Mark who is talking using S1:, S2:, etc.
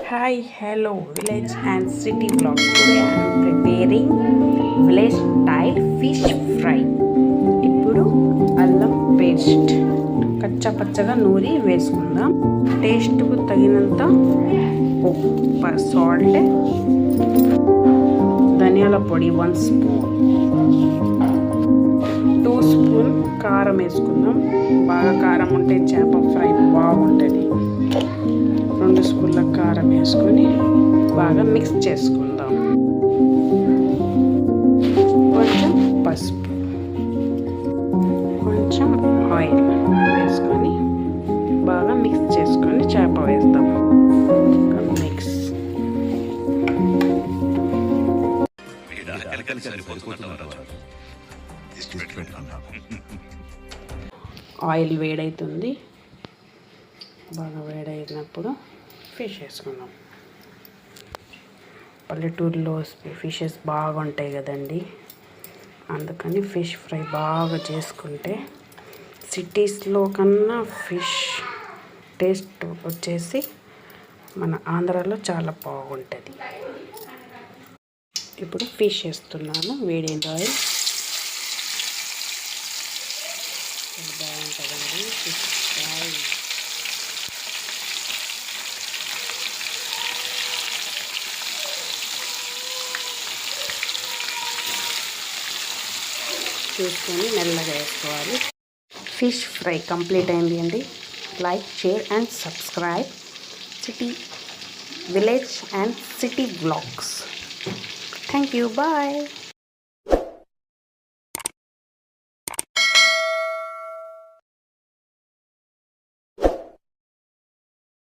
S1: Hi, hello, village and city vlogs. Today I am preparing village style fish fry. ఇప్పుడు అల్లం paste కచ్చా పచ్చగా నూరి వేసుకుందాం. టేస్ట్కు తగినంత ఉప్పు, సాల్ట్, ధనియాల పొడి 1 స్పూన్, 2 స్పూన్ కారం వేసుకుందాం. బాగా కారం ఉంటే చేప ఫ్రై బాగుంటుంది. 2 స్పూన్ల కారం వేసుకొని బాగా మిక్స్ చేసుకుందాం. కొంచెం పసుపు, కొంచెం ఆయిల్ వేసుకొని బాగా మిక్స్ చేసుకొని చేప వేస్తాం. మిక్స్ ఆయిల్ వేడవుతుంది. బాగా వేడైనప్పుడు ఫిష్ వేసుకుందాం. పల్లెటూరులో ఫిషెస్ బాగుంటాయి కదండి, అందుకని ఫిష్ ఫ్రై బాగా చేసుకుంటే సిటీస్లో కన్నా ఫిష్ టేస్ట్ వచ్చేసి మన ఆంధ్రాలో చాలా బాగుంటుంది. ఇప్పుడు ఫిష్ వేస్తున్నాను. వేడైన ఆయిల్ బాగుంటుందండి ఫిష్ ఫ్రై. చూసుకొని మెల్లగా వేసుకోవాలి. ఫిష్ ఫ్రై కంప్లీట్ అయింది అండి. Like, share and subscribe city village and city vlogs. Thank you. Bye.